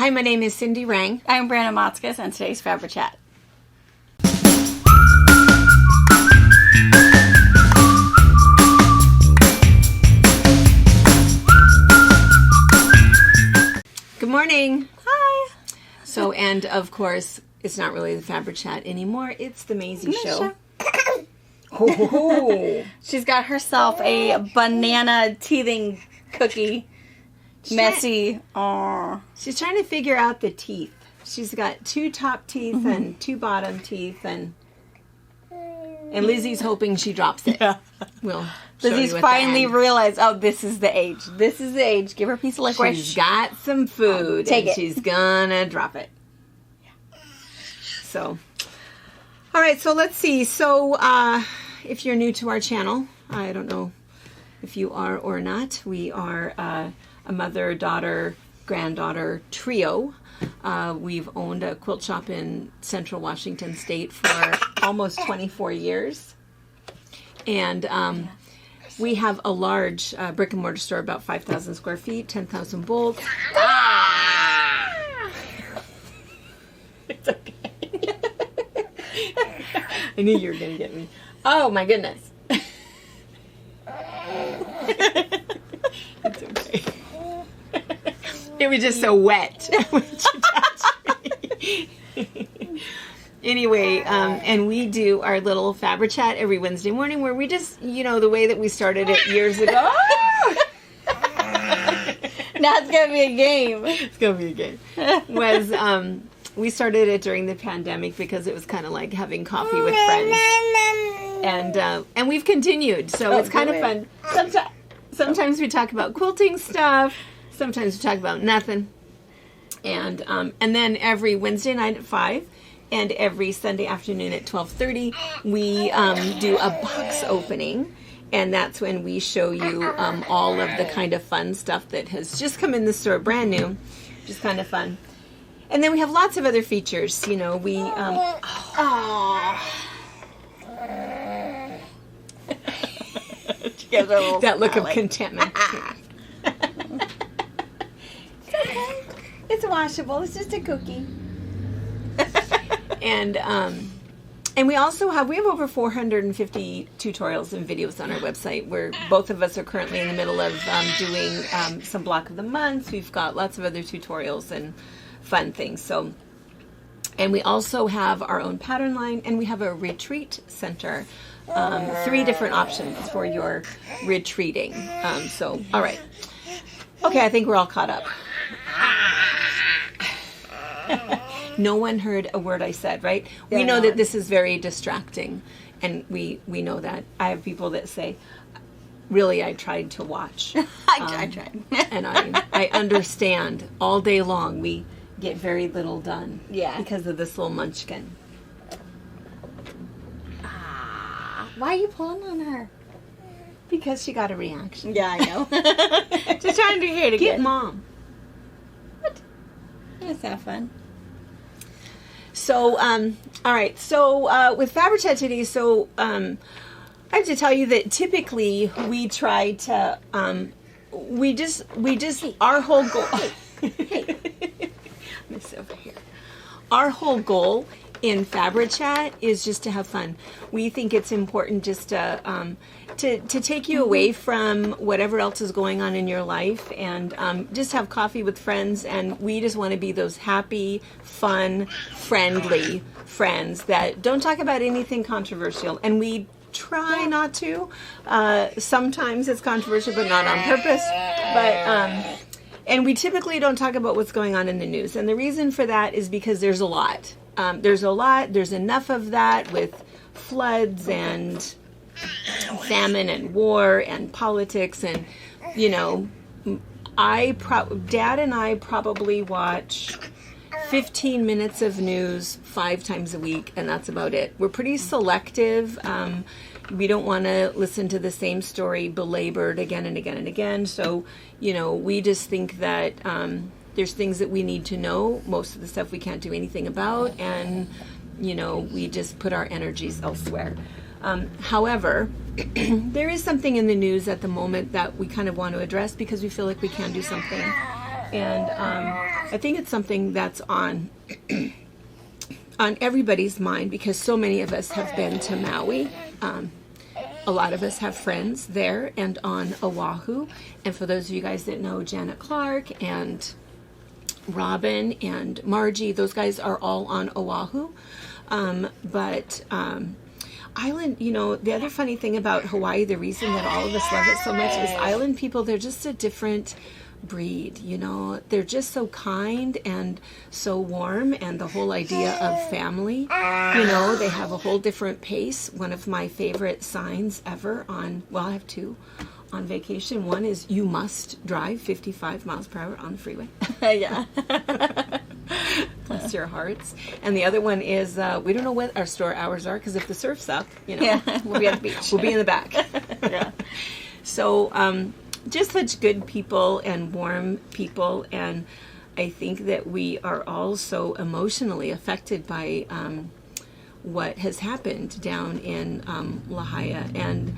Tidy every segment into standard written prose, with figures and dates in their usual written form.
Hi, my name is Cindy Rang. I'm Brandon Motzkus, and today's FabriChat. Good morning. Hi. So, and of course, it's not really the FabriChat anymore. It's the Maisie Show. Oh. She's got herself a banana teething cookie. Messy. Aww. She's trying to figure out the teeth. She's got 2 top teeth and 2 bottom teeth, and Lizzie's hoping she drops it. Yeah. We'll show Lizzie's you at finally the end. realized, oh, this is the age. This is the age. Give her a piece of licorice. She's got some food, Take and it. she's gonna drop it. So, all right, so let's see. So, if you're new to our channel, I don't know if you are or not. We are a mother, daughter, granddaughter trio. We've owned a quilt shop in Central Washington State for almost 24 years. And we have a large brick and mortar store, about 5,000 square feet, 10,000 bolts. It's okay. I knew you were going to get me. Oh, my goodness. It's okay. It was just so wet when you touched me. Anyway, and we do our little FabriChat every Wednesday morning where we just, the way that we started it years ago. Now it's going to be a game. It's going to be a game. Was, we started it during the pandemic because it was kind of like having coffee with friends. And we've continued, so it's kind of fun. Sometimes we talk about quilting stuff. Sometimes we talk about nothing. And then every Wednesday night at 5 and every Sunday afternoon at 12:30, we do a box opening. And that's when we show you all of the kind of fun stuff that has just come in the store brand new, which is kind of fun. And then we have lots of other features. We... that look of contentment. It's washable. It's just a cookie. And we also have over 450 tutorials and videos on our website where both of us are currently in the middle of doing some block of the month. We've got lots of other tutorials and fun things. So, and we also have our own pattern line, and we have a retreat center. 3 different options for your retreating. So, all right. Okay, I think we're all caught up. No one heard a word I said, right? We know that this is very distracting, and we know that. I have people that say, really, I tried to watch. I tried. And I understand. All day long, we get very little done. Yeah. Because of this little munchkin. Why are you pulling on her? Because she got a reaction. Yeah, I know. Just trying to hear it again. Get mom. What? That's not fun. So, all right. So, with FabriChat today, I have to tell you that typically we try to, we just, our whole goal. Hey. Miss over here. Our whole goal in FabriChat is just to have fun. We think it's important just to take you away from whatever else is going on in your life and just have coffee with friends. And we just want to be those happy, fun, friendly friends that don't talk about anything controversial. And we try not to. Sometimes it's controversial, but not on purpose. But and we typically don't talk about what's going on in the news. And the reason for that is because there's a lot. There's enough of that with floods and famine and war and politics. And, Dad and I probably watch 15 minutes of news 5 times a week, and that's about it. We're pretty selective. We don't want to listen to the same story belabored again and again and again. So, we just think that there's things that we need to know. Most of the stuff we can't do anything about, and, we just put our energies elsewhere. However, there is something in the news at the moment that we kind of want to address because we feel like we can do something And I think it's something that's on everybody's mind because so many of us have been to Maui. A lot of us have friends there and on Oahu. And for those of you guys that know Janet Clark and Robin and Margie, those guys are all on Oahu. But island, you know, the other funny thing about Hawaii, the reason that all of us love it so much is island people, they're just a different breed, you know. They're just so kind and so warm, and the whole idea of family, you know, they have a whole different pace. One of my favorite signs ever on, well, I have two on vacation. One is you must drive 55 miles per hour on the freeway. Yeah. Bless your hearts. And the other one is we don't know what our store hours are because if the surf's up, you know, Yeah, we'll be at the beach. we'll be in the back. Yeah. So just such good people and warm people, and I think that we are all so emotionally affected by what has happened down in Lahaina. And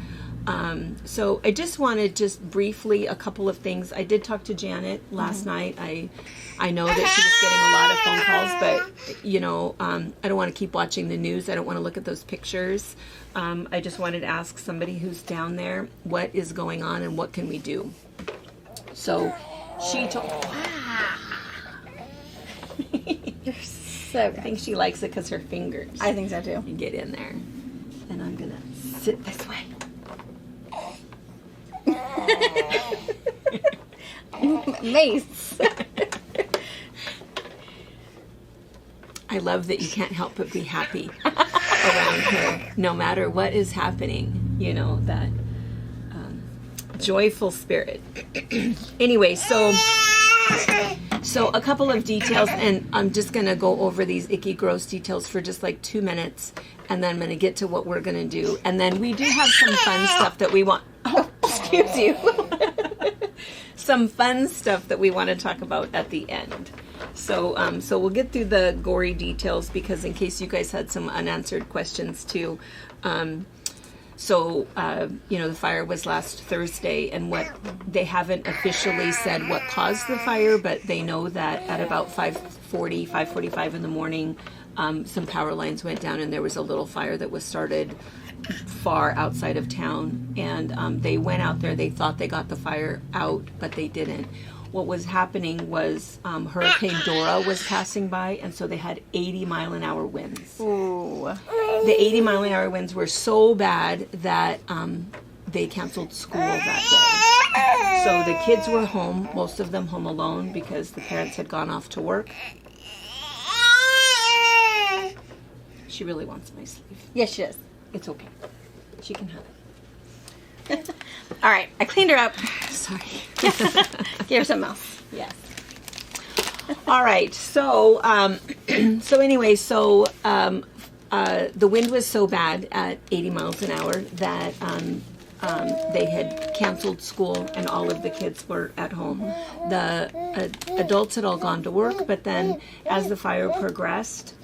so I just wanted just briefly a couple of things. I did talk to Janet last night. I know that she was getting a lot of phone calls, but you know, I don't want to keep watching the news. I don't want to look at those pictures. I just wanted to ask somebody who's down there what is going on and what can we do. So she told. You're so I think she likes it because her fingers. I think so too. You get in there, and I'm gonna sit this way. Mace. I love that you can't help but be happy around her, no matter what is happening. You know, that joyful spirit. Anyway, so a couple of details, and I'm just going to go over these icky, gross details for just like 2 minutes, and then I'm going to get to what we're going to do. And then we do have some fun stuff that we want. Oh, excuse you. Some fun stuff that we want to talk about at the end. So we'll get through the gory details because in case you guys had some unanswered questions too. You know, the fire was last Thursday, and what they haven't officially said what caused the fire, but they know that at about 5:45 in the morning, some power lines went down, and there was a little fire that was started far outside of town. And they went out there. They thought they got the fire out, but they didn't. What was happening was Hurricane Dora was passing by, and so they had 80-mile-an-hour winds. Ooh. The 80-mile-an-hour winds were so bad that they canceled school that day. So the kids were home, most of them home alone because the parents had gone off to work. She really wants my sleeve. Yes, she does. It's okay. She can have it. All right, I cleaned her up. Sorry. Give her something else. Yes. All right. So, anyway, the wind was so bad at 80 miles an hour that they had canceled school and all of the kids were at home. The adults had all gone to work, but then as the fire progressed,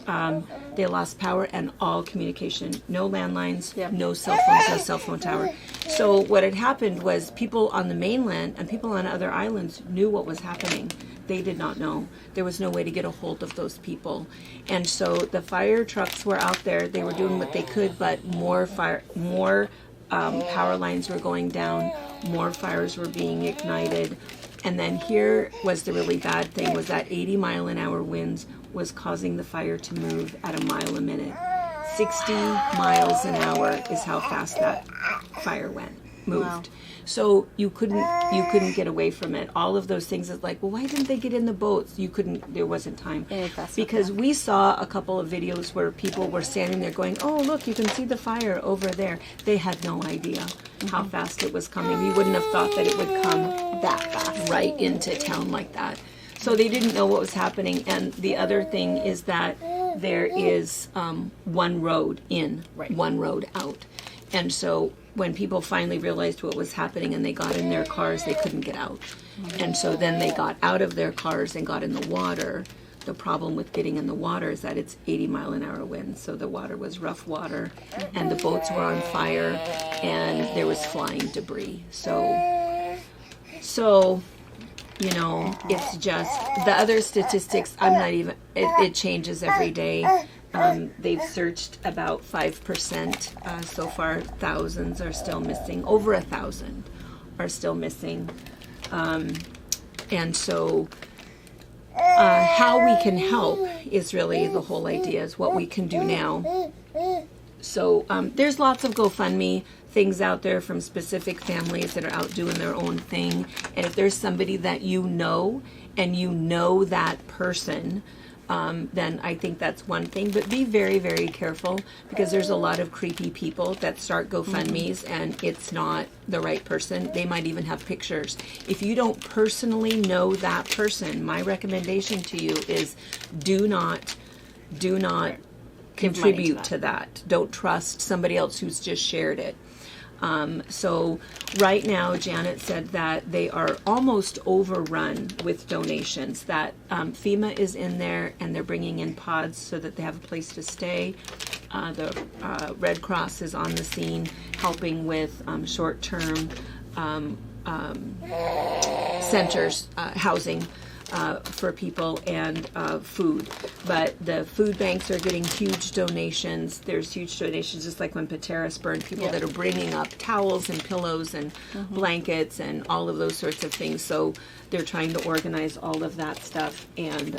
they lost power and all communication. No landlines, no cell phones, no cell phone tower. So what had happened was people on the mainland and people on other islands knew what was happening. They did not know. There was no way to get a hold of those people. And so the fire trucks were out there. They were doing what they could, but more power lines were going down, more fires were being ignited. And then here was the really bad thing, was that 80-mile-an-hour winds was causing the fire to move at a mile a minute. 60 miles an hour is how fast that fire moved. Wow. So you couldn't get away from it. All of those things is like, well, why didn't they get in the boats? There wasn't time. Because we saw a couple of videos where people were standing there going, oh, look, you can see the fire over there. They had no idea how fast it was coming. You wouldn't have thought that it would come that fast right into town like that. So they didn't know what was happening. And the other thing is that there is one road in, one road out. And so when people finally realized what was happening and they got in their cars, they couldn't get out. And so then they got out of their cars and got in the water. The problem with getting in the water is that it's 80-mile-an-hour winds. So the water was rough water and the boats were on fire and there was flying debris. So You know, it's just the other statistics. I'm not even. It changes every day. They've searched about 5% so far. Thousands are still missing. Over 1,000 are still missing. And so, how we can help is really the whole idea. Is what we can do now. So there's lots of GoFundMe things out there from specific families that are out doing their own thing. And if there's somebody that you know and you know that person, then I think that's one thing. But be very, very careful, because there's a lot of creepy people that start GoFundMes and it's not the right person. They might even have pictures. If you don't personally know that person, my recommendation to you is do not contribute to that. Don't trust somebody else who's just shared it. So right now, Janet said that they are almost overrun with donations, that FEMA is in there and they're bringing in pods so that they have a place to stay. The Red Cross is on the scene helping with short-term centers, housing for people, and food. But the food banks are getting huge donations. There's huge donations, just like when Pateras burned, people that are bringing up towels and pillows and blankets and all of those sorts of things. So they're trying to organize all of that stuff. And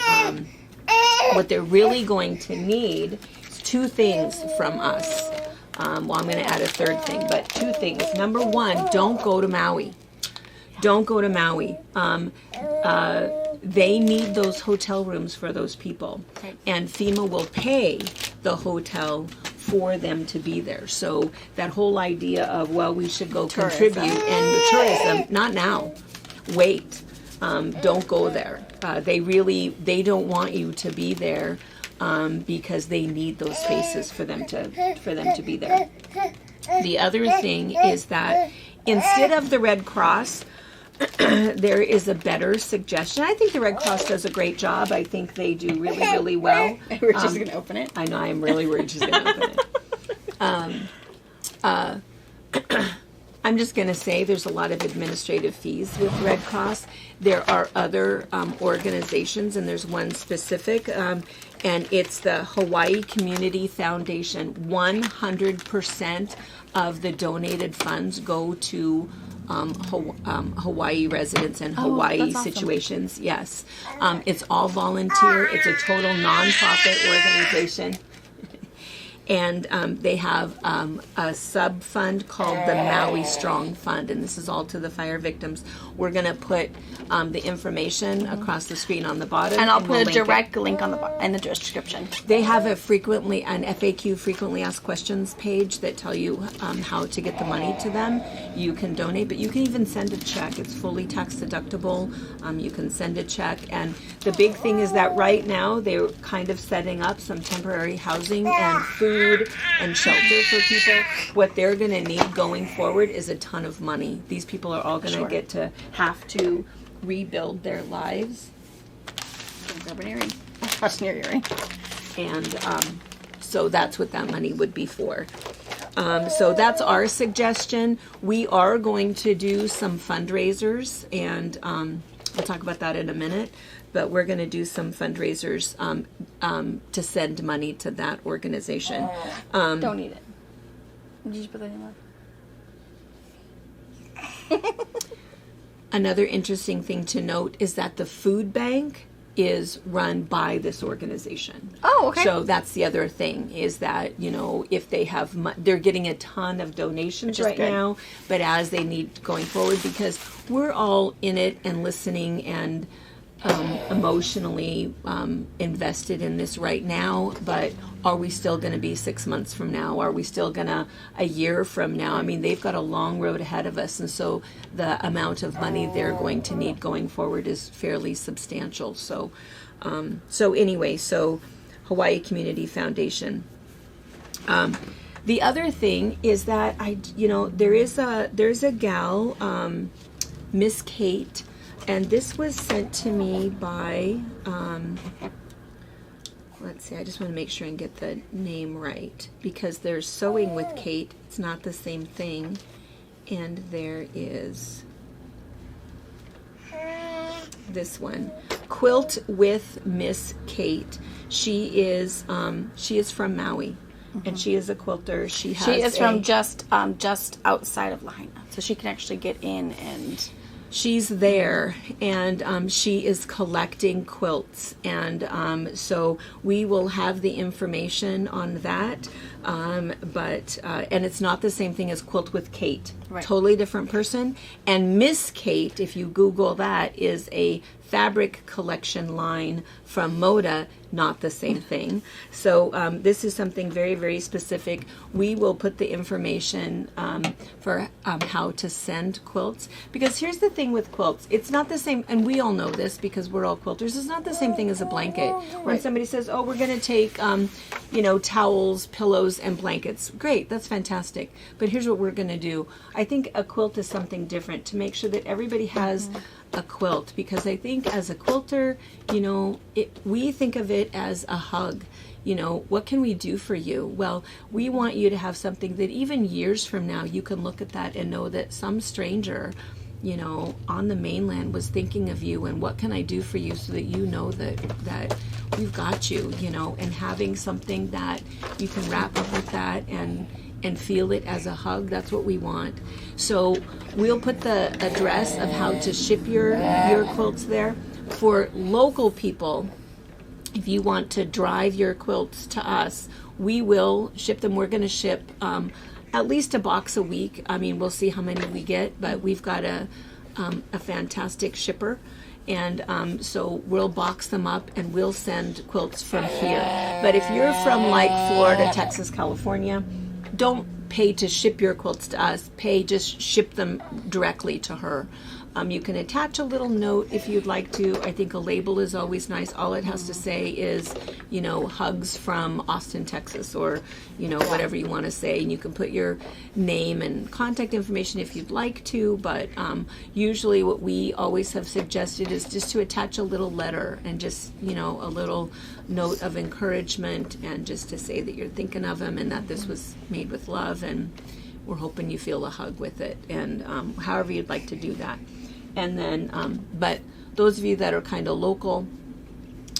what they're really going to need is two things from us. Well, I'm going to add a third thing, but two things. Number one, don't go to Maui. Don't go to Maui. They need those hotel rooms for those people. Okay. And FEMA will pay the hotel for them to be there. So that whole idea of, well, we should go contribute, and the tourism, not now. Wait. Don't go there. They don't want you to be there because they need those spaces for them to be there. The other thing is that instead of the Red Cross, there is a better suggestion. I think the Red Cross does a great job. I think they do really, really well. We're just going to open it. I know. I'm really worried she's going to open it. I'm just going to say there's a lot of administrative fees with Red Cross. There are other organizations, and there's one specific, and it's the Hawaii Community Foundation. 100% of the donated funds go to Hawaii residents and Hawaii situations. Yes. It's all volunteer. It's a total nonprofit organization. And they have a sub-fund called the Maui Strong Fund, and this is all to the fire victims. We're going to put the information across the screen on the bottom. And I'll put a direct link on in the description. They have an FAQ, frequently asked questions page that tell you how to get the money to them. You can donate, but you can even send a check. It's fully tax deductible. You can send a check. And the big thing is that right now they're kind of setting up some temporary housing and food and shelter for people. What they're going to need going forward is a ton of money. These people are all going to have to rebuild their lives. Grab an earring. That's near earring. And so that's what that money would be for. So that's our suggestion. We are going to do some fundraisers, and we'll talk about that in a minute. But we're going to do some fundraisers to send money to that organization. Don't eat it. Did you put that in there? Another interesting thing to note is that the food bank is run by this organization. Oh, okay. So that's the other thing, is that, if they have, they're getting a ton of donations right now, but as they need going forward, because we're all in it and listening and emotionally invested in this right now, but are we still going to be 6 months from now? Are we still going to a year from now? I mean, they've got a long road ahead of us, and so the amount of money they're going to need going forward is fairly substantial. So anyway, Hawaii Community Foundation. The other thing is that there's a gal, Miss Kate. And this was sent to me by, let's see, I just want to make sure and get the name right, because there's Sewing with Kate. It's not the same thing. And there is, this one, Quilt with Miss Kate. She is from Maui, and she is a quilter. She is from just outside of Lahaina, so she can actually get in and. She's there, and she is collecting quilts, and so we will have the information on that. But it's not the same thing as Quilt with Kate. Right. Totally different person. And Miss Kate, if you Google that, is a fabric collection line from Moda, not the same thing. So this is something very, very specific. We will put the information for how to send quilts. Because here's the thing with quilts. It's not the same, and we all know this because we're all quilters, it's not the same thing as a blanket. When somebody says, oh, we're going to take, towels, pillows, and blankets. Great, that's fantastic. But here's what we're going to do. I think a quilt is something different to make sure that everybody has a quilt, because I think as a quilter, we think of it as a hug. What can we do for you? Well, we want you to have something that even years from now you can look at that and know that some stranger on the mainland was thinking of you, and what can I do for you, so that you know that we've got you, and having something that you can wrap up with that and feel it as a hug. That's what we want. So we'll put the address of how to ship your quilts there. For local people, if you want to drive your quilts to us, we will ship them. We're going to ship at least a box a week. I mean, we'll see how many we get, but we've got a fantastic shipper. And so we'll box them up and we'll send quilts from here. But if you're from like Florida, Texas, California, don't pay to ship your quilts to us. Just ship them directly to her. You can attach a little note if you'd like to. I think a label is always nice. All it has to say is, hugs from Austin, Texas, or, whatever you want to say. And you can put your name and contact information if you'd like to. But usually what we always have suggested is just to attach a little letter and just, a little note of encouragement, and just to say that you're thinking of them and that this was made with love, and we're hoping you feel a hug with it, and however you'd like to do that. And then, but those of you that are kind of local,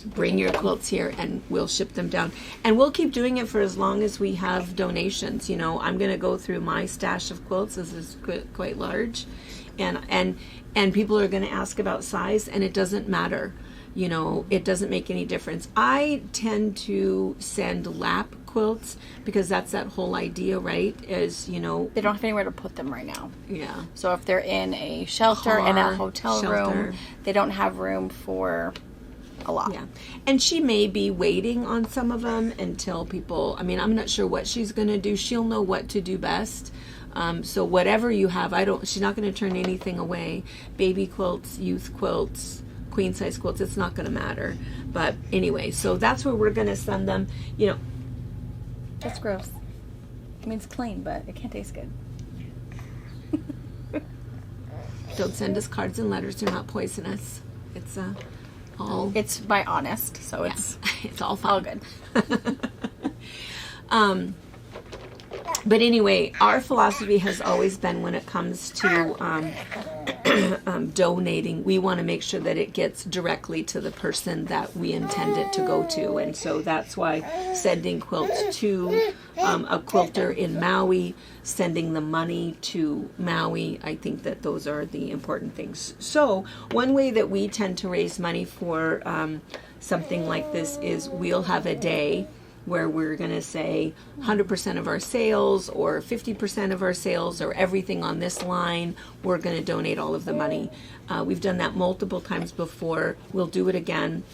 bring your quilts here and we'll ship them down. And we'll keep doing it for as long as we have donations. I'm going to go through my stash of quilts. This is quite large. And people are going to ask about size, and it doesn't matter. It doesn't make any difference. I tend to send lap quilts because that's that whole idea, right? Is, they don't have anywhere to put them right now. Yeah. So if they're in a shelter, in a hotel room, they don't have room for a lot. Yeah. And she may be waiting on some of them until people, I'm not sure what she's going to do. She'll know what to do best. So whatever you have, she's not going to turn anything away. Baby quilts, youth quilts, queen size quilts, it's not going to matter. But anyway, so that's where we're going to send them. That's gross. I mean, it's clean, but it can't taste good. Don't send us cards and letters. They're not poisonous. It's all. It's by honest, so yeah, it's all fun. All good. But anyway, our philosophy has always been, when it comes to donating, we want to make sure that it gets directly to the person that we intend it to go to. And so that's why sending quilts to a quilter in Maui, sending the money to Maui, I think that those are the important things. So one way that we tend to raise money for something like this is we'll have a day where we're going to say 100% of our sales or 50% of our sales or everything on this line, we're going to donate all of the money. We've done that multiple times before. We'll do it again.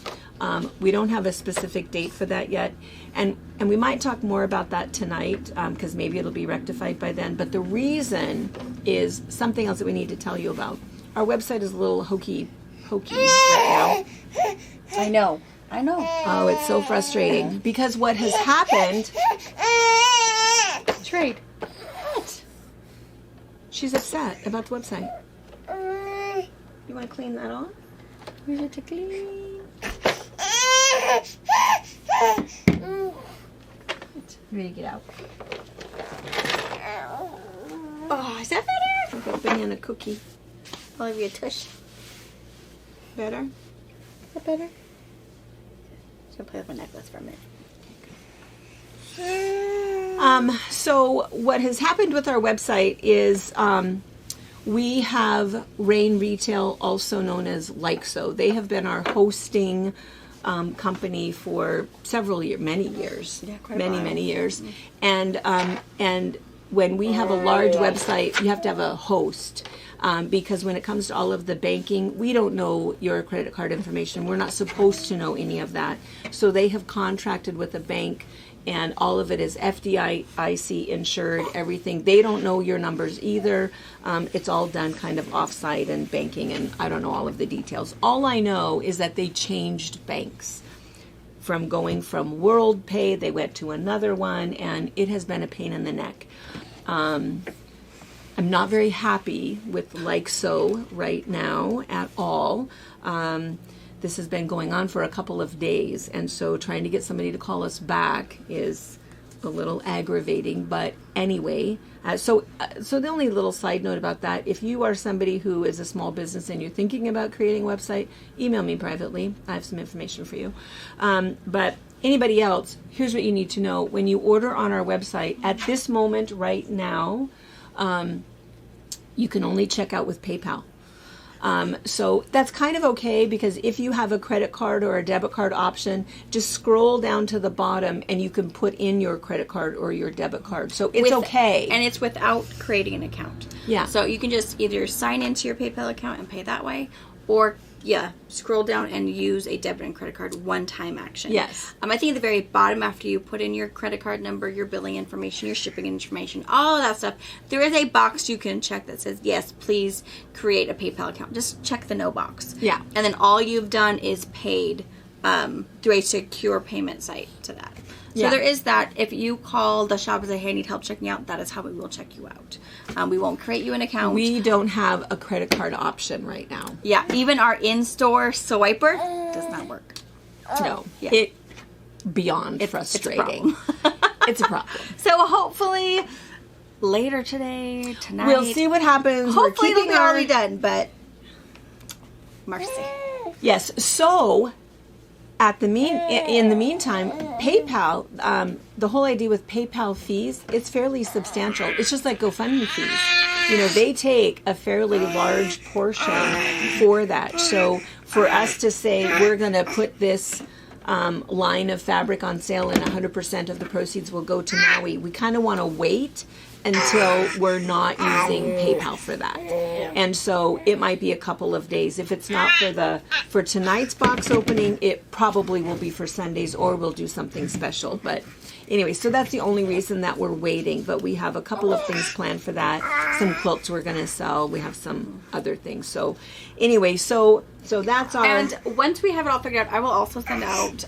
We don't have a specific date for that yet. And we might talk more about that tonight because maybe it'll be rectified by then. But the reason is something else that we need to tell you about. Our website is a little hokey right now. I know. Oh, it's so frustrating because what has happened... Trade. What? She's upset about the website. You want to clean that off? Where's it to clean? Ready to get out? Oh, is that better? I've got a banana cookie. I'll give you a tush. Better? Is that better? Just gonna play with my necklace for a minute. So what has happened with our website is we have Rain Retail, also known as Like So. They have been our hosting company for several years, many years, many years. And when we have a large website, you have to have a host. Because when it comes to all of the banking, we don't know your credit card information. We're not supposed to know any of that. So they have contracted with a bank, and all of it is FDIC insured, everything. They don't know your numbers either. It's all done kind of offsite and banking, and I don't know all of the details. All I know is that they changed banks. From going from WorldPay, they went to another one, and it has been a pain in the neck. I'm not very happy with Like So right now at all. This has been going on for a couple of days, and so trying to get somebody to call us back is a little aggravating. But anyway, so the only little side note about that, if you are somebody who is a small business and you're thinking about creating a website, email me privately. I have some information for you. But anybody else, here's what you need to know. When you order on our website, at this moment right now, you can only check out with PayPal. So that's kind of okay, because if you have a credit card or a debit card option, just scroll down to the bottom and you can put in your credit card or your debit card. So it's okay. And it's without creating an account. Yeah. So you can just either sign into your PayPal account and pay that way, or scroll down and use a debit and credit card one-time action. Yes. I think at the very bottom, after you put in your credit card number, your billing information, your shipping information, all of that stuff, there is a box you can check that says, yes, please create a PayPal account. Just check the no box. Yeah. And then all you've done is paid through a secure payment site to that. So there is that. If you call the shop and say, hey, I need help checking out, that is how we will check you out. We won't create you an account. We don't have a credit card option right now. Yeah, even our in-store swiper does not work. No. Yeah. It beyond frustrating. It's a problem. So hopefully later today, tonight. We'll see what happens. Hopefully it'll be already done, but mercy. Yes. So in the meantime, PayPal, the whole idea with PayPal fees, it's fairly substantial. It's just like GoFundMe fees. You know, they take a fairly large portion for that. So for us to say we're going to put this line of fabric on sale and 100% of the proceeds will go to Maui, we kind of want to wait until we're not using PayPal for that. And so it might be a couple of days. If it's not for tonight's box opening, it probably will be for Sundays, or we'll do something special. But anyway, so that's the only reason that we're waiting. But we have a couple of things planned for that. Some quilts we're going to sell. We have some other things. So anyway, so that's our... And once we have it all figured out, I will also send out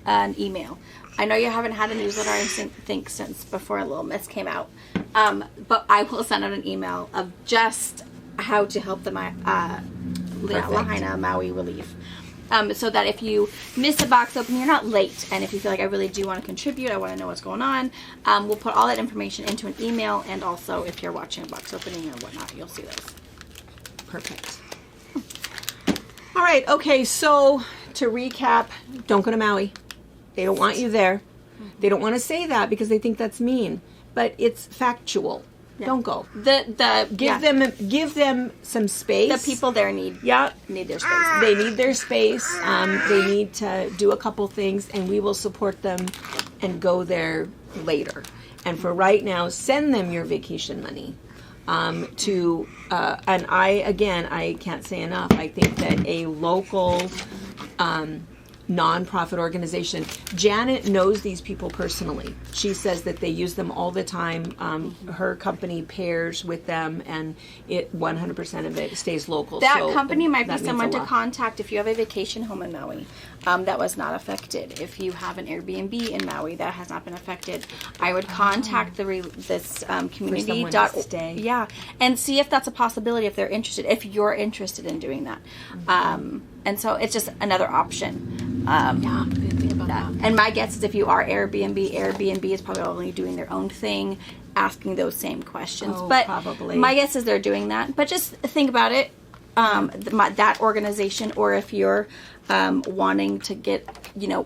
an email. I know you haven't had a newsletter, I think, since before Little Miss came out. But I will send out an email of just how to help the Lahaina Maui relief. So that if you miss a box opening, you're not late. And if you feel like I really do want to contribute, I want to know what's going on, we'll put all that information into an email. And also, if you're watching a box opening or whatnot, you'll see those. Perfect. All right. Okay. So to recap, don't go to Maui. They don't want you there. They don't want to say that because they think that's mean, but it's factual. Yeah. Don't go. Give them some space. The people there need their space. They need their space. They need to do a couple things, and we will support them and go there later. And for right now, send them your vacation money. And I can't say enough. I think that a local nonprofit organization. Janet knows these people personally. She says that they use them all the time. Her company pairs with them, and 100% of it stays local. That company might be someone to contact if you have a vacation home in Maui that was not affected. If you have an Airbnb in Maui that has not been affected, I would contact this community. And see if that's a possibility if they're interested. If you're interested in doing that. And so it's just another option. And my guess is if you are Airbnb is probably only doing their own thing, asking those same questions. But probably. My guess is they're doing that. But just think about it. that organization, or if you're wanting to get,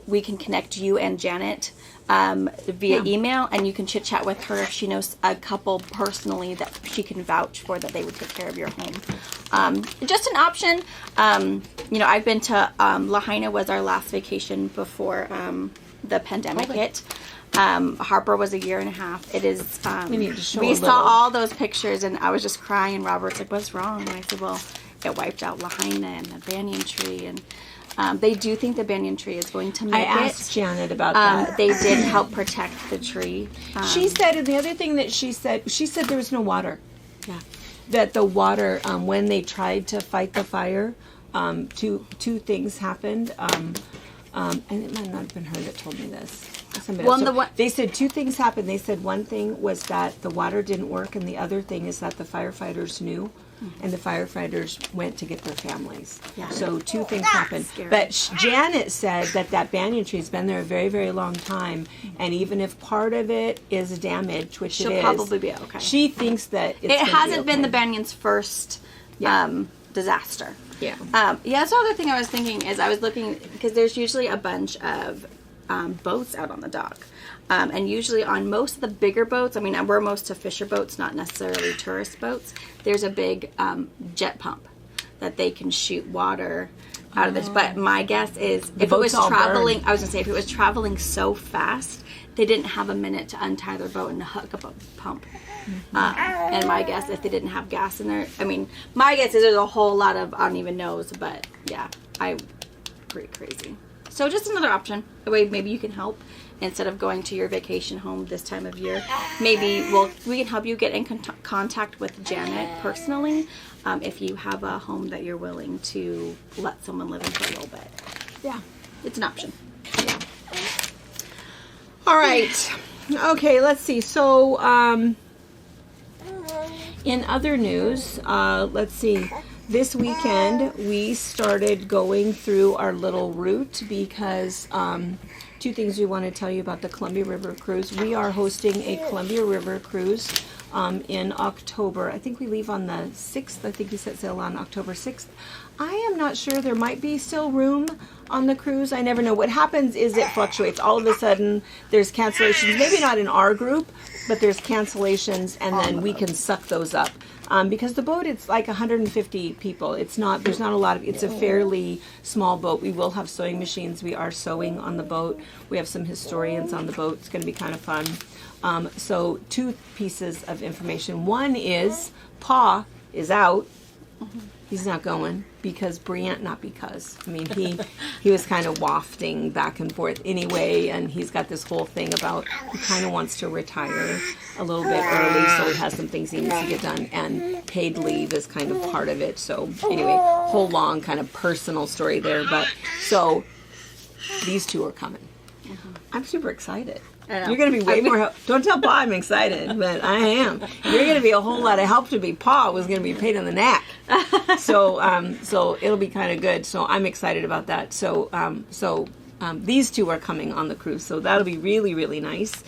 we can connect you and Janet via email, and you can chit chat with her if she knows a couple personally that she can vouch for, that they would take care of your home. Just an option. I've been to Lahaina was our last vacation before the pandemic hit. Harper was 1.5 years. It is. We saw all those pictures, and I was just crying. And Robert's like, "What's wrong?" And I said, "Well, it wiped out Lahaina and the banyan tree, and they do think the banyan tree is going to make it." I asked Janet about that. They did help protect the tree. She said, and the other thing that she said there was no water. Yeah. That the water, when they tried to fight the fire, two things happened. And it might not have been her that told me this. They said 2 things happened. They said one thing was that the water didn't work, and the other thing is that the firefighters knew, and the firefighters went to get their families. Yeah. So 2 things happened. Scary. But Janet said that banyan tree has been there a very, very long time, and even if part of it is damaged, which she'll it is, probably be okay. She thinks that it hasn't been the banyan's first disaster. Yeah. That's the other thing I was thinking is I was looking, because there's usually a bunch of boats out on the dock. And usually on most of the bigger boats, we're most of fisher boats, not necessarily tourist boats, there's a big jet pump that they can shoot water out of this. But my guess is if it was traveling, I was going to say, if it was traveling so fast, they didn't have a minute to untie their boat and hook up a pump. And my guess, if they didn't have gas in there, my guess is there's a whole lot of, I don't even know, but yeah, pretty crazy. So just another option, a way maybe you can help instead of going to your vacation home this time of year. Maybe we can help you get in contact with Janet personally if you have a home that you're willing to let someone live in for a little bit. Yeah, it's an option. Yeah. All right. Okay, let's see. So, in other news, let's see. This weekend, we started going through our little route because 2 things we want to tell you about the Columbia River Cruise. We are hosting a Columbia River Cruise in October. I think we leave on the 6th. I think we set sail on October 6th. I am not sure. There might be still room on the cruise. I never know. What happens is it fluctuates. All of a sudden, there's cancellations. Maybe not in our group, but there's cancellations, and then we can suck those up. Because the boat, it's like 150 people. There's not a lot of, it's a fairly small boat. We will have sewing machines. We are sewing on the boat. We have some historians on the boat. It's going to be kind of fun. So 2 pieces of information. One is Pa is out. He's not going because not because. He was kind of wafting back and forth anyway, and he's got this whole thing about he kind of wants to retire a little bit early, so he has some things he needs to get done, and paid leave is kind of part of it. So anyway, whole long kind of personal story there. But so these 2 are coming. I'm super excited. You're going to be way more help. Don't tell Pa I'm excited, but I am. You're going to be a whole lot of help to me. Pa was going to be a pain in the neck. So it'll be kind of good. So I'm excited about that. So these 2 are coming on the cruise. So that'll be really, really nice.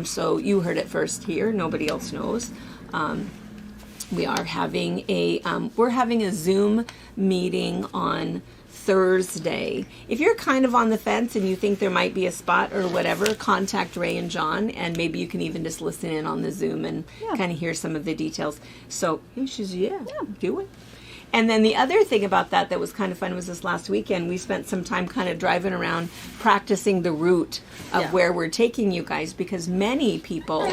So you heard it first here. Nobody else knows. We are having we're having a Zoom meeting on Thursday. If you're kind of on the fence and you think there might be a spot or whatever, contact Ray and John, and maybe you can even just listen in on the Zoom and kind of hear some of the details. So, do it. And then the other thing about that was kind of fun was this last weekend, we spent some time kind of driving around practicing the route of where we're taking you guys, because many people,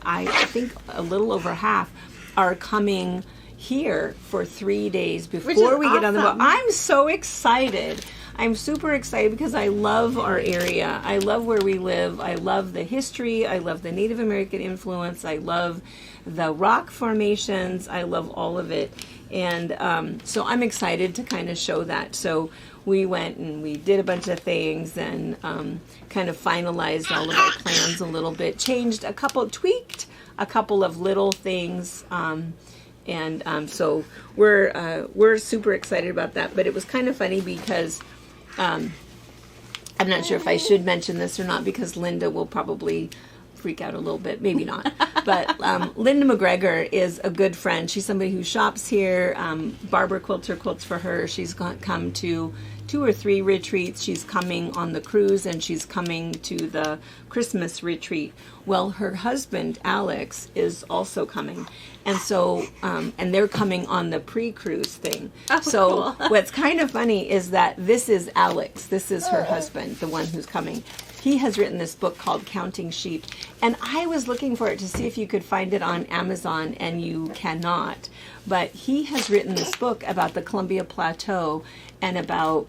I think a little over half, are coming here for 3 days before we get on the boat. I'm so excited. I'm super excited because I love our area. I love where we live. I love the history. I love the Native American influence. I love the rock formations. I love all of it. And so I'm excited to kind of show that. So we went and we did a bunch of things and kind of finalized all of our plans a little bit, tweaked a couple of little things. So we're super excited about that. But it was kind of funny because I'm not sure if I should mention this or not, because Linda will probably freak out a little bit. Maybe not. But Linda McGregor is a good friend. She's somebody who shops here. Barbara Quilter quilts for her. She's come to 2 or 3 retreats. She's coming on the cruise, and she's coming to the Christmas retreat. Well, her husband, Alex, is also coming. And so, and they're coming on the pre-cruise thing. Oh, so cool. what's kind of funny is that this is Alex. This is her husband, the one who's coming. He has written this book called Counting Sheep. And I was looking for it to see if you could find it on Amazon, and you cannot. But he has written this book about the Columbia Plateau and about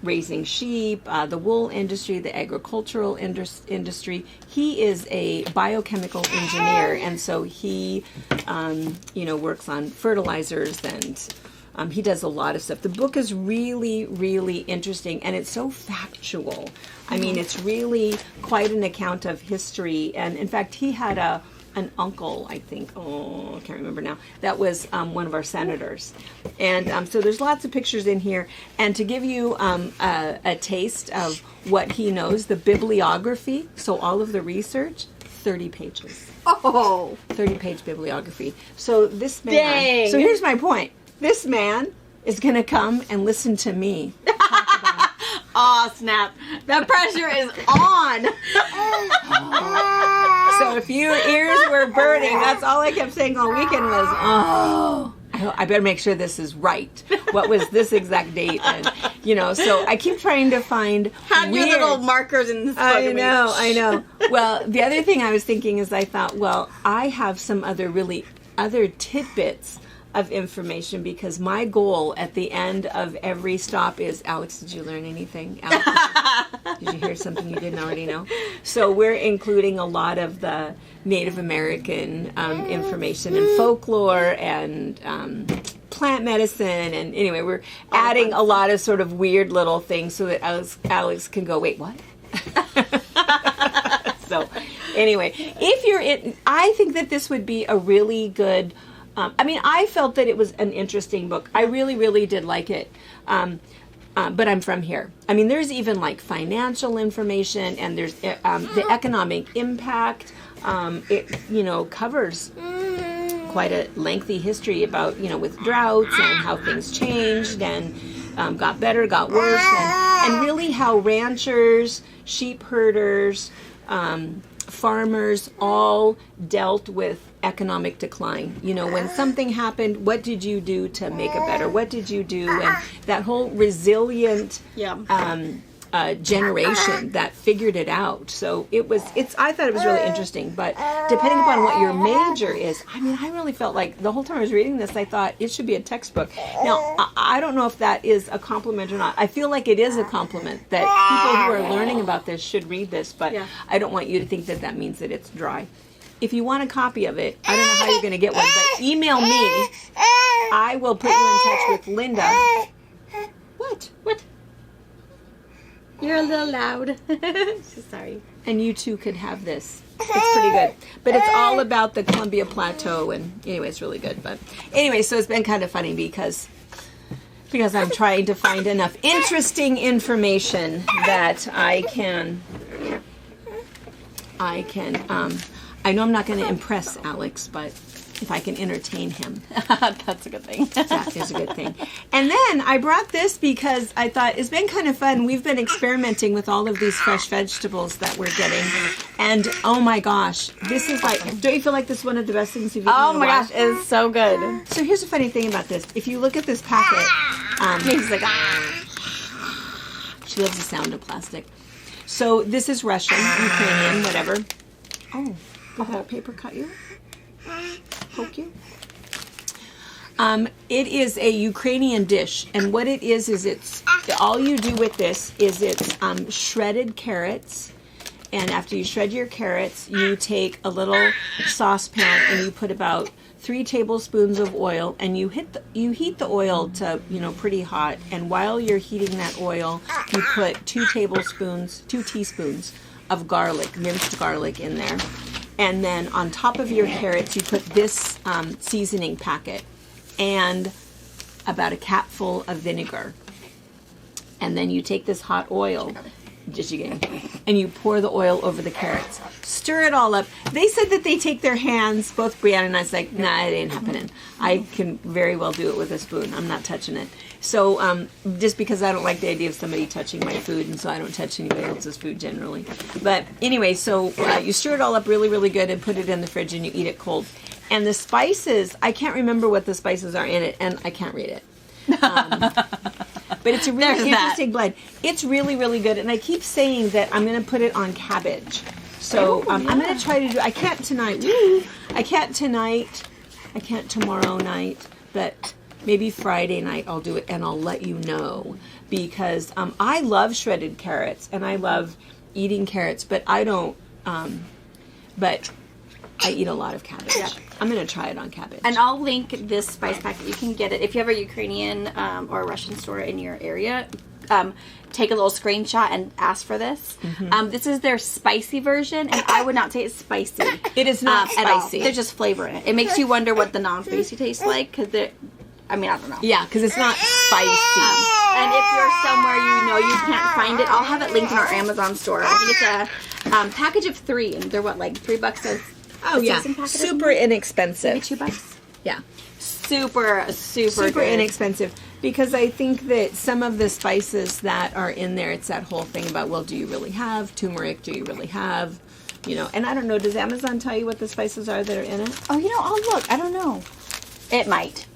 raising sheep, the wool industry, the agricultural industry. He is a biochemical engineer, and so he, works on fertilizers, and he does a lot of stuff. The book is really, really interesting, and it's so factual. I mean, it's really quite an account of history. And in fact, he had an uncle, I think, I can't remember now, that was one of our senators. And so there's lots of pictures in here. And to give you a taste of what he knows, the bibliography, so all of the research, 30 pages. Oh! 30-page bibliography. So this man... Dang. So here's my point. This man is going to come and listen to me talk about... Oh, snap. The pressure is on. So if your ears were burning, that's all I kept saying all weekend was, oh, I better make sure this is right. What was this exact date? And, so I keep trying to find Have your little markers in this book. I know. Well, the other thing I was thinking is I thought, well, I have some other tidbits of information, because my goal at the end of every stop is, Alex, did you learn anything? Alex, did you hear something you didn't already know? So we're including a lot of the Native American information and folklore and plant medicine, and anyway, we're adding a lot of sort of weird little things so that Alex can go, wait, what? So anyway, if you're in, I think that this would be a really good... I felt that it was an interesting book. I really, really did like it. But I'm from here. There's even like financial information, and there's the economic impact. It, covers quite a lengthy history about, with droughts and how things changed and got better, got worse, and really how ranchers, sheep herders, farmers all dealt with economic decline. When something happened, what did you do to make it better? What did you do? And that whole resilient generation that figured it out. So I thought it was really interesting. But depending upon what your major is, I really felt like the whole time I was reading this, I thought it should be a textbook. Now, I don't know if that is a compliment or not. I feel like it is a compliment that people who are learning about this should read this, but I don't want you to think that means that it's dry. If you want a copy of it, I don't know how you're going to get one, but email me. I will put you in touch with Linda. What? You're a little loud. Sorry. And you too could have this. It's pretty good. But it's all about the Columbia Plateau, and anyway, it's really good. But anyway, so it's been kind of funny because I'm trying to find enough interesting information that I know I'm not going to impress Alex, but if I can entertain him, that's a good thing. That is a good thing. And then I brought this because I thought it's been kind of fun. We've been experimenting with all of these fresh vegetables that we're getting. And oh my gosh, this is like, don't you feel like this is one of the best things you've eaten? Oh my gosh, it's so good. So here's the funny thing about this. If you look at this packet, He's like, she loves the sound of plastic. So this is Russian, Ukrainian, whatever. Oh, did that paper cut you? Poke you? It is a Ukrainian dish, and what it is it's all you do with this is it's shredded carrots, and after you shred your carrots, you take a little saucepan and you put about 3 tablespoons of oil, and you heat the oil to pretty hot, and while you're heating that oil, you put 2 teaspoons of garlic, minced garlic in there. And then on top of your carrots, you put this seasoning packet and about a capful of vinegar. And then you take this hot oil, just you kidding. And you pour the oil over the carrots. Stir it all up. They said that they take their hands, both Brianna and I was like, nah, it ain't happening. I can very well do it with a spoon. I'm not touching it. So just because I don't like the idea of somebody touching my food, and so I don't touch anybody else's food generally. But anyway, so you stir it all up really, really good and put it in the fridge and you eat it cold. And the spices, I can't remember what the spices are in it, and I can't read it. But it's a really interesting blend. It's really, really good. And I keep saying that I'm going to put it on cabbage. So I'm going to try to do, I can't tonight. Woo! I can't tonight. I can't tomorrow night. But maybe Friday night I'll do it and I'll let you know. Because I love shredded carrots and I love eating carrots. But I don't, but I eat a lot of cabbage. Yeah. I'm going to try it on cabbage. And I'll link this spice packet. You can get it if you have a Ukrainian or a Russian store in your area. Take a little screenshot and ask for this. Mm-hmm. This is their spicy version, and I would not say it's spicy. It is not spicy. There's just flavor in it. It makes you wonder what the non-spicy tastes like, because I don't know. Yeah, because it's not spicy. And if you're somewhere you can't find it, I'll have it linked in our Amazon store. I think it's a package of 3, and they're what, like $3? Oh yeah, super inexpensive. Maybe $2. Yeah, super inexpensive. Because I think that some of the spices that are in there, it's that whole thing about, well, do you really have turmeric? Do you really have, And I don't know. Does Amazon tell you what the spices are that are in it? Oh, I'll look. I don't know. It might.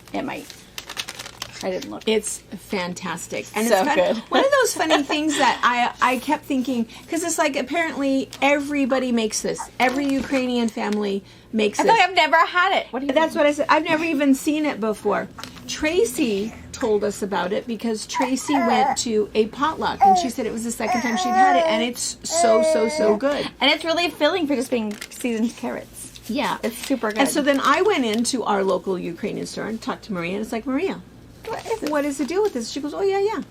I didn't look. It's fantastic. And so it's good. One of those funny things that I kept thinking, because it's like apparently everybody makes this. Every Ukrainian family makes this. I thought I've never had it. That's what I said. I've never even seen it before. Tracy told us about it because Tracy went to a potluck and she said it was the second time she'd had it, and it's so good. And it's really filling for just being seasoned carrots. Yeah. It's super good. And so then I went into our local Ukrainian store and talked to Maria, and it's like, Maria, what is the deal with this? She goes, oh, yeah.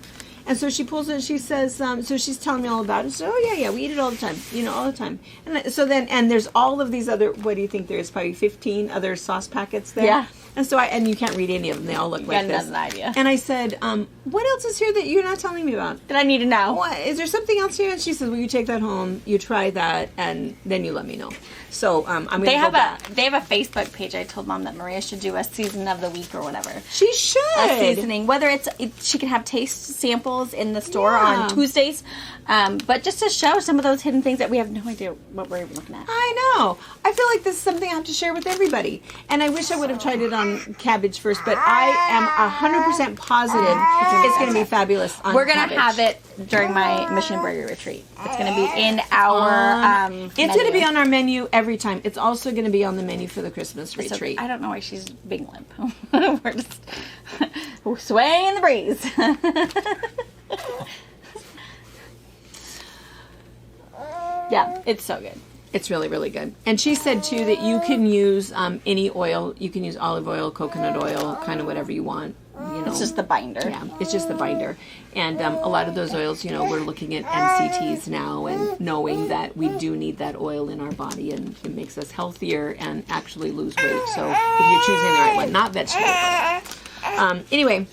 And so she pulls it and she says, so she's telling me all about it. So, oh, yeah, we eat it all the time, all the time. And so then, and there's all of these other, what do you think there is? Probably 15 other sauce packets there. Yeah. And so and you can't read any of them. They all look like this. An idea. And I said, what else is here that you're not telling me about? That I need to know. What, is there something else here? And she says, well, you take that home, you try that, and then you let me know. So I'm going to go back. They have a Facebook page. I told Mom that Maria should do a season of the week or whatever. She should. A seasoning. Whether she can have taste samples in the store on Tuesdays. But just to show some of those hidden things that we have no idea what we're even looking at. I know. I feel like this is something I have to share with everybody. And I wish I would have tried it on cabbage first, but I am 100% positive it's going to be fabulous on We're going to cabbage. have it during my Mission Burger retreat. It's going to be in our It's going to be on our menu every time. It's also going to be on the menu for the Christmas retreat. I don't know why she's being limp. We're just swaying in the breeze. Yeah, it's so good. It's really, really good. And she said, too, that you can use any oil. You can use olive oil, coconut oil, kind of whatever you want. It's just the binder. Yeah, it's just the binder. And a lot of those oils, we're looking at MCTs now and knowing that we do need that oil in our body, and it makes us healthier and actually lose weight. So if you're choosing the right one, not vegetable oil. Anyway,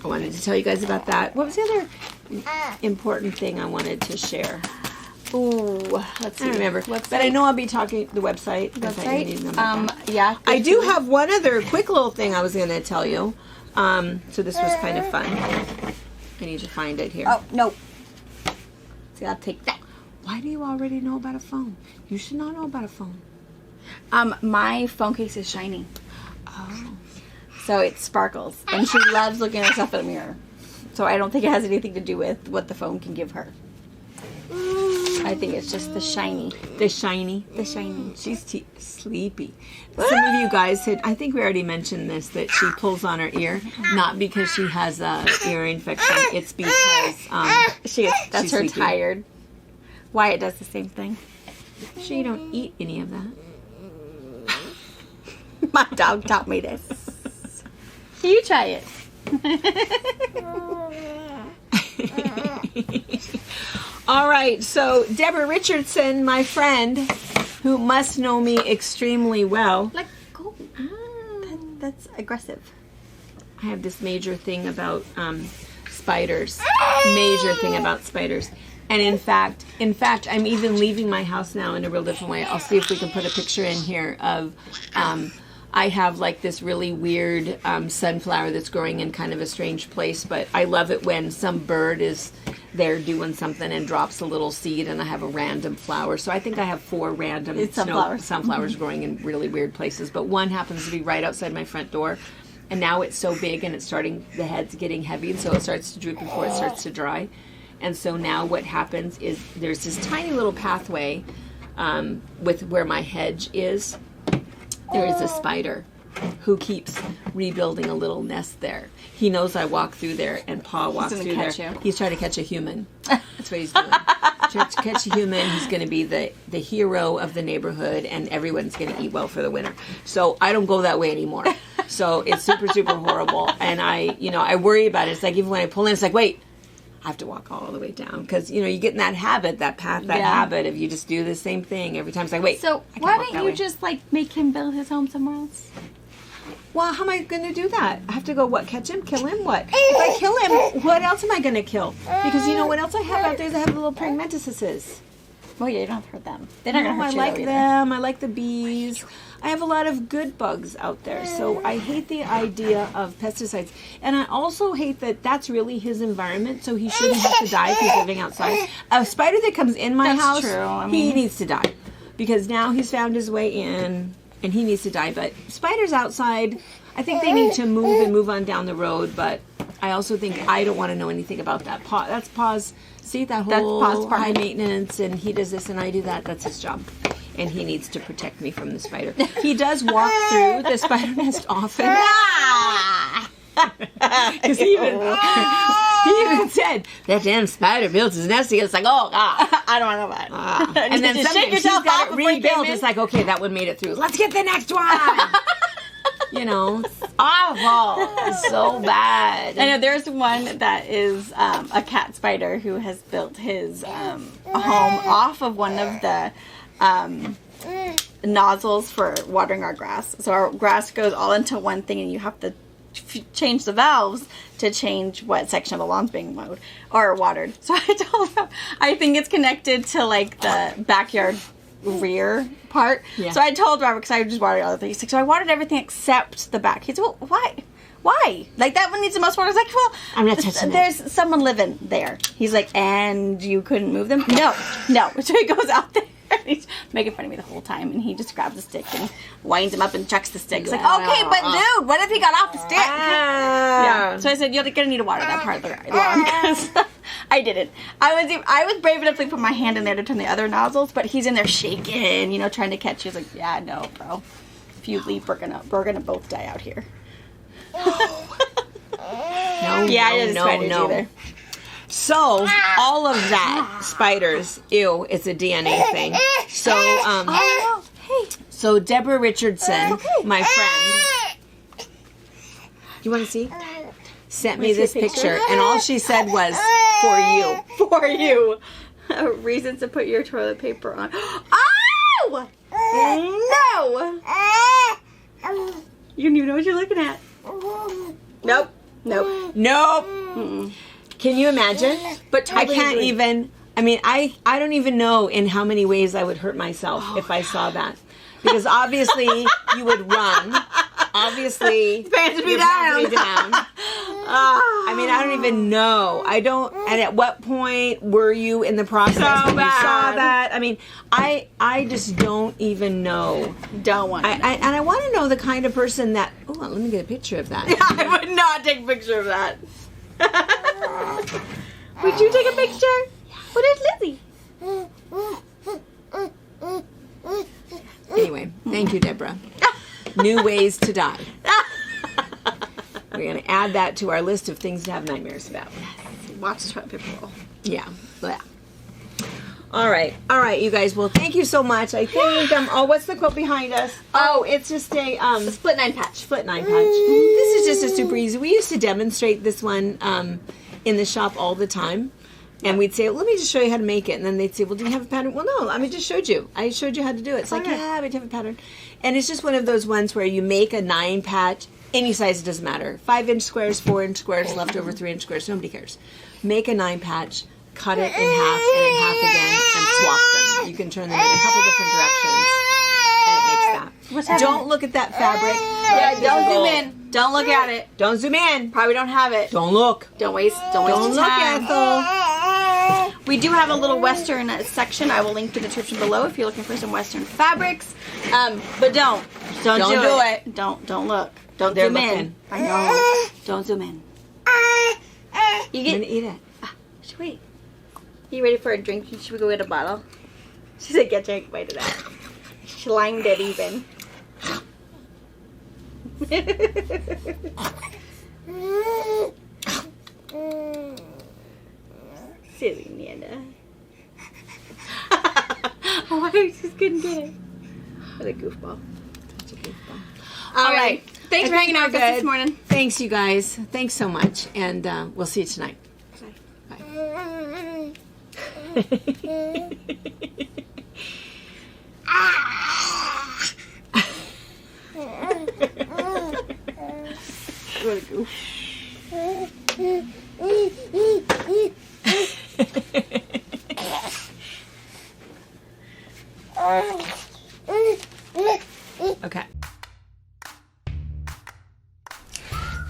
I wanted to tell you guys about that. What was the other important thing I wanted to share? Ooh, let's see. I don't remember. But I know I'll be talking the website. Yeah. I do have one other quick little thing I was going to tell you. So this was kind of fun. I need to find it here. Oh, no. See, I'll take that. Why do you already know about a phone? You should not know about a phone. My phone case is shiny. Oh. So it sparkles. And she loves looking at herself in a mirror. So I don't think it has anything to do with what the phone can give her. I think it's just the shiny. The shiny? The shiny. She's sleepy. Some of you guys said, I think we already mentioned this, that she pulls on her ear, not because she has a ear infection. It's because that's she's her sleepy. tired. Wyatt does the same thing. Sure you don't eat any of that. My dog taught me this. You try it. All right, so Deborah Richardson, my friend, who must know me extremely well. Let go. That's aggressive. I have this major thing about spiders. Major thing about spiders. And in fact, I'm even leaving my house now in a real different way. I'll see if we can put a picture in here of, I have like this really weird sunflower that's growing in kind of a strange place, but I love it when some bird is there doing something and drops a little seed and I have a random flower. So I think I have 4 random sunflowers growing in really weird places, but one happens to be right outside my front door. And now it's so big and it's the head's getting heavy, and so it starts to droop before it starts to dry. And so now what happens is there's this tiny little pathway with where my hedge is. There is a spider who keeps rebuilding a little nest there. He knows I walk through there, and Pa walks through there. He's trying to catch a human. That's what he's doing. Trying to catch a human. He's going to be the hero of the neighborhood, and everyone's going to eat well for the winter. So I don't go that way anymore. So it's super, super horrible. And I worry about it. It's like even when I pull in, it's like, wait, I have to walk all the way down. Because, you get in that habit, habit of you just do the same thing every time. It's like, wait. So why don't you just, make him build his home somewhere else? Well, how am I going to do that? I have to go, catch him, kill him, what? If I kill him, what else am I going to kill? Because what else I have out there is I have little praying mantises. Well, yeah, you don't have to hurt them. They're not going to hurt you, I like them. I like the bees. I have a lot of good bugs out there. So I hate the idea of pesticides. And I also hate that that's really his environment, so he shouldn't have to die if he's living outside. A spider that comes in my house, he needs to die. Because now he's found his way in, and he needs to die. But spiders outside, I think they need to move on down the road. But I also think I don't want to know anything about that. That's Pa's. See, that whole high maintenance, and he does this and I do that. That's his job. And he needs to protect me from the spider. He does walk through the spider nest often. Because he even said, that damn spider built his nest. He was like, oh, God. I don't want to know that. And then sometimes he's got it rebuilt. It's like, okay, that one made it through. Let's get the next one. It's awful. It's so bad. I know there's one that is a cat spider who has built his home off of one of the nozzles for watering our grass. So our grass goes all into one thing, and you have to change the valves to change what section of the lawn's being mowed or watered. So I told him, I think it's connected to the backyard rear part. Yeah. So I told Robert, because I just watered all the things. So I watered everything except the back. He said, well, why? That one needs the most water. I was like, well, I'm not touching it. There's someone living there. He's like, and you couldn't move them? No. So he goes out there. He's making fun of me the whole time, and he just grabs the stick and winds him up and chucks the stick. He's like, okay, but dude, what if he got off the stick? Yeah. So I said, you're gonna need to water that part of the lawn, because I didn't. I was brave enough to put my hand in there to turn the other nozzles, but he's in there shaking, trying to catch. He's like, yeah, no, bro. If you leave, we're gonna both die out here. No. Either. So, all of that, spiders, ew, it's a DNA thing. So, so Deborah Richardson, my friend, you want to see? Sent me this picture, and all she said was, for you. For you. Reasons to put your toilet paper on. Oh! No! You don't even know what you're looking at. Nope. Mm-mm. Can you imagine? But totally I can't even. I don't even know in how many ways I would hurt myself if I saw that. Because obviously you would run. Obviously pants would be down. I don't even know. And at what point were you in the process when you saw that? I just don't even know. Don't want to know. And I want to know the kind of person that. Oh, let me get a picture of that. I would not take a picture of that. Would you take a picture? Well, there's Lizzie. Anyway, thank you, Deborah. New ways to die. We're going to add that to our list of things to have nightmares about. Watch the toilet paper roll. Yeah. All right, you guys. Well, thank you so much. I think. What's the quote behind us? Oh, it's just a split 9 patch. Split 9 patch. This is just a super easy. We used to demonstrate this one in the shop all the time, and we'd say, "Let me just show you how to make it." And then they'd say, "Well, do you have a pattern?" Well, no. I just showed you. I showed you how to do it. It's like, yeah, but you have a pattern, and it's just one of those ones where you make a 9 patch. Any size, it doesn't matter. 5-inch squares, 4-inch squares, leftover 3-inch squares. Nobody cares. Make a 9 patch. cut it in half and in half again and swap them. You can turn them in a couple different directions and it makes that. What's happening? Don't look at that fabric. Yeah, don't zoom in. Don't look at it. Don't zoom in. Probably don't have it. Don't look. Don't waste Don't your look, time. Ethel. We do have a little Western section. I will link to the description below if you're looking for some Western fabrics. But don't do it. Don't look. Don't They're zoom in. looking. I know. Don't zoom in. You I'm get. gonna eat it. Should we? You ready for a drink? Should we go get a bottle? She said, "Get your bite of that." She limed it even. Silly Nana. Oh, I just couldn't get it. What a goofball. Such a goofball. All right. Thanks for hanging out with us this morning. Thanks, you guys. Thanks so much. And we'll see you tonight. Bye. What a goof. Okay.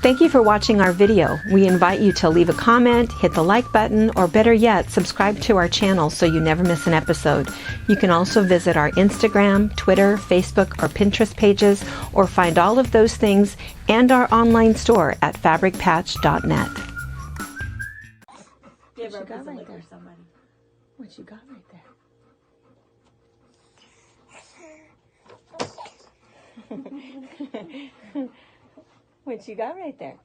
Thank you for watching our video. We invite you to leave a comment, hit the like button, or better yet, subscribe to our channel so you never miss an episode. You can also visit our Instagram, Twitter, Facebook, or Pinterest pages, or find all of those things and our online store at FabricPatch.net. Give her a present like there's somebody. What you got right there? What you got right there?